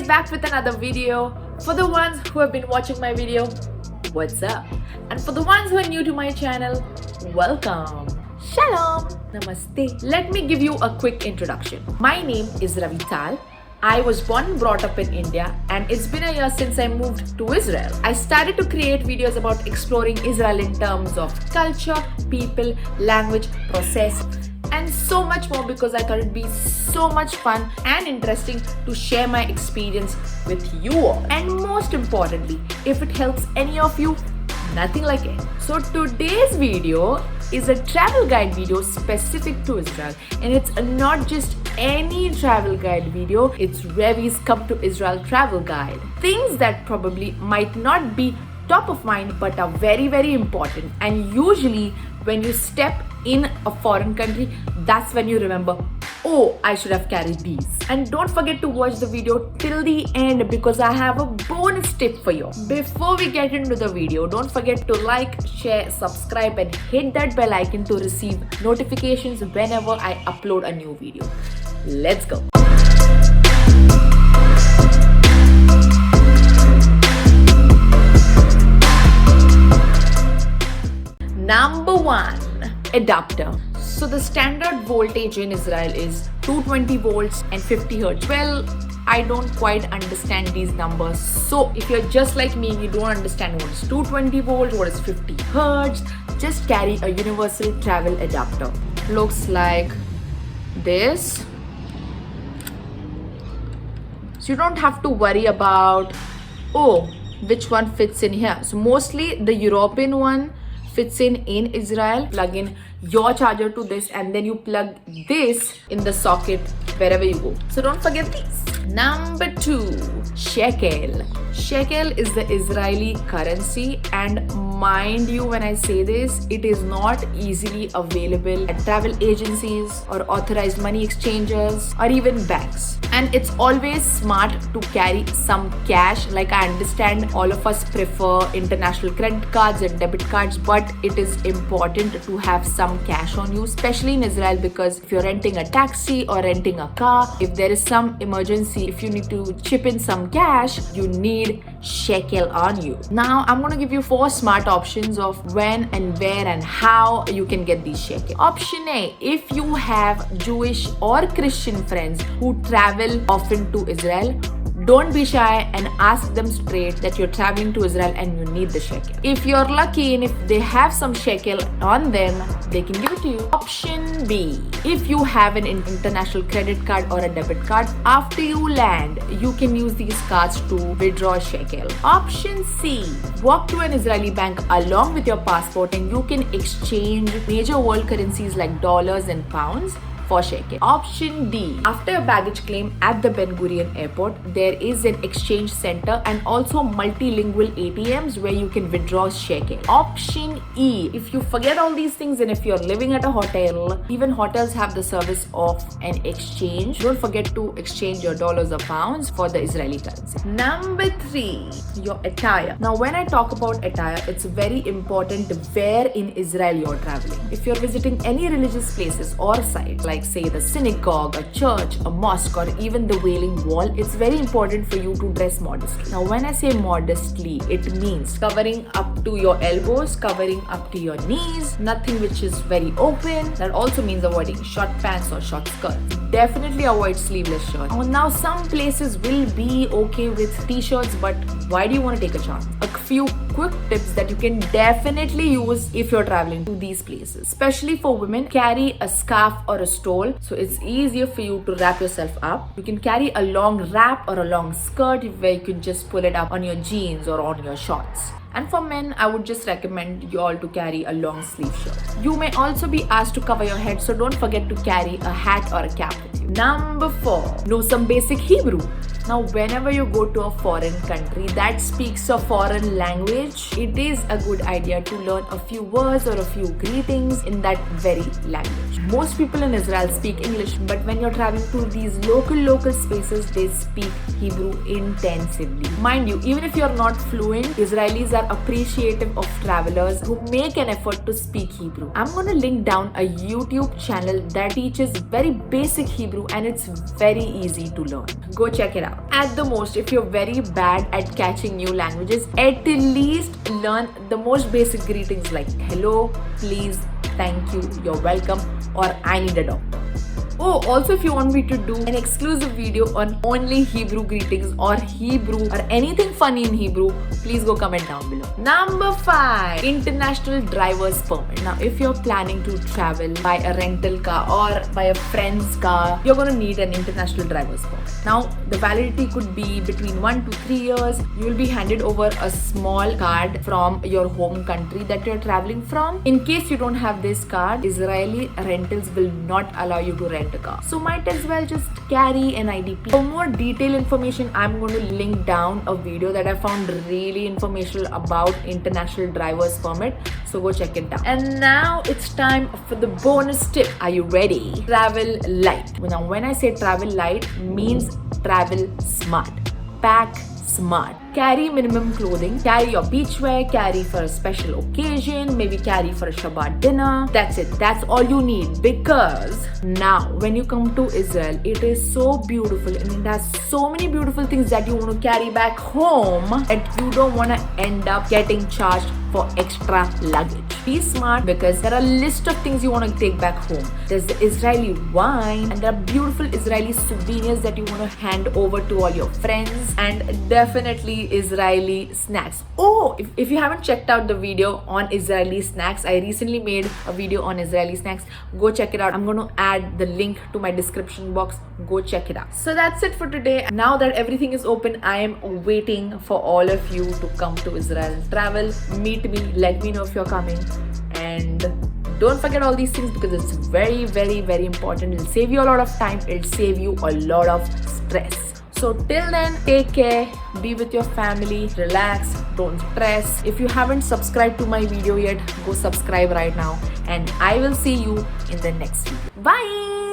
guys, back with another video. For the ones who have been watching my video, what's up? And for the ones who are new to my channel, welcome. Shalom. Namaste. Let me give you a quick introduction. My name is Ravital. I was born and brought up in India, and it's been a year since I moved to Israel. I started to create videos about exploring Israel in terms of culture, people, language, process, and so much more because I thought it'd be so much fun and interesting to share my experience with you all. And most importantly, if it helps any of you, nothing like it. So today's video is a travel guide video specific to Israel, and it's not just any travel guide video, it's Ravi's Come to Israel travel guide. Things that probably might not be top of mind but are very, very important, and usually when you step in a foreign country, that's when you remember, oh, I should have carried these. And don't forget to watch the video till the end because I have a bonus tip for you. Before we get into the video, don't forget to like, share, subscribe and hit that bell icon to receive notifications whenever I upload a new video. Let's go. Number 1, adapter. So the standard voltage in Israel is 220 volts and 50 hertz. Well, I don't quite understand these numbers. So if you're just like me and you don't understand what is 220 volts, what is 50 hertz, just carry a universal travel adapter. Looks like this. So you don't have to worry about, oh, which one fits in here. So mostly the European one fits in Israel. Plug in your charger to this and then you plug this in the socket wherever you go. So don't forget these. Number 2, shekel. Shekel is the Israeli currency, and mind you when I say this, it is not easily available at travel agencies or authorized money exchangers or even banks. And it's always smart to carry some cash. Like I understand all of us prefer international credit cards and debit cards, but it is important to have some cash on you, especially in Israel, because if you're renting a taxi or renting a car, if there is some emergency, if you need to chip in some cash, you need shekel on you. Now I'm going to give you 4 smart options of when and where and how you can get these shekel. Option A, if you have Jewish or Christian friends who travel often to Israel, don't be shy and ask them straight that you're traveling to Israel and you need the shekel. If you're lucky and if they have some shekel on them, they can give it to you. Option B, if you have an international credit card or a debit card, after you land, you can use these cards to withdraw shekel. Option C, walk to an Israeli bank along with your passport and you can exchange major world currencies like dollars and pounds for shekel. Option D, after a baggage claim at the Ben Gurion airport, there is an exchange center and also multilingual ATMs where you can withdraw shekel. Option E, if you forget all these things and if you're living at a hotel, even hotels have the service of an exchange. Don't forget to exchange your dollars or pounds for the Israeli currency. Number 3, your attire. Now when I talk about attire, it's very important where in Israel you're traveling. If you're visiting any religious places or sites like say the synagogue, a church, a mosque, or even the Wailing Wall, it's very important for you to dress modestly. Now when I say modestly, it means covering up to your elbows, covering up to your knees, nothing which is very open. That also means avoiding short pants or short skirts. Definitely avoid sleeveless shirts. Now some places will be okay with t-shirts, but why do you want to take a chance? A few quick tips that you can definitely use if you're traveling to these places. Especially for women, carry a scarf or a stole so it's easier for you to wrap yourself up. You can carry a long wrap or a long skirt where you can just pull it up on your jeans or on your shorts. And for men, I would just recommend you all to carry a long sleeve shirt. You may also be asked to cover your head, so don't forget to carry a hat or a cap with you. Number 4, know some basic Hebrew. Now, whenever you go to a foreign country that speaks a foreign language, it is a good idea to learn a few words or a few greetings in that very language. Most people in Israel speak English, but when you're traveling to these local spaces, they speak Hebrew intensively. Mind you, even if you're not fluent, Israelis are appreciative of travelers who make an effort to speak Hebrew. I'm going to link down a YouTube channel that teaches very basic Hebrew and it's very easy to learn. Go check it out. around. At the most, if you're very bad at catching new languages, at least learn the most basic greetings like hello, please, thank you, you're welcome, or I need a doctor. Oh, also if you want me to do an exclusive video on only Hebrew greetings or Hebrew or anything funny in Hebrew, please go comment down below. Number 5, international driver's permit. Now, if you're planning to travel by a rental car or by a friend's car, you're going to need an international driver's permit. Now, the validity could be between 1 to 3 years. You will be handed over a small card from your home country that you're traveling from. In case you don't have this card, Israeli rentals will not allow you to rent a car. So might as well just carry an IDP. For more detailed information, I'm going to link down a video that I found really informational about international driver's permit. So go check it out. And now it's time for the bonus tip. Are you ready? Travel light. Now when I say travel light, means travel smart. Pack smart. Carry minimum clothing. Carry your beachwear. Carry for a special occasion. Maybe carry for a Shabbat dinner. That's it. That's all you need. Because now when you come to Israel, it is so beautiful and it has so many beautiful things that you want to carry back home that you don't want to end up getting charged for extra luggage. Be smart because there are a list of things you want to take back home. There's the Israeli wine and there are beautiful Israeli souvenirs that you want to hand over to all your friends, and definitely Israeli snacks. Oh, if you haven't checked out the video on Israeli snacks, I recently made a video on Israeli snacks. Go check it out. I'm going to add the link to my description box. Go check it out. So that's it for today. Now that everything is open, I am waiting for all of you to come to Israel and travel. Meet me. Let me know if you're coming. And don't forget all these things because it's very, very, very important. It'll save you a lot of time. It'll save you a lot of stress. So till then, take care, be with your family, relax, don't stress. If you haven't subscribed to my video yet, go subscribe right now. And I will see you in the next video. Bye!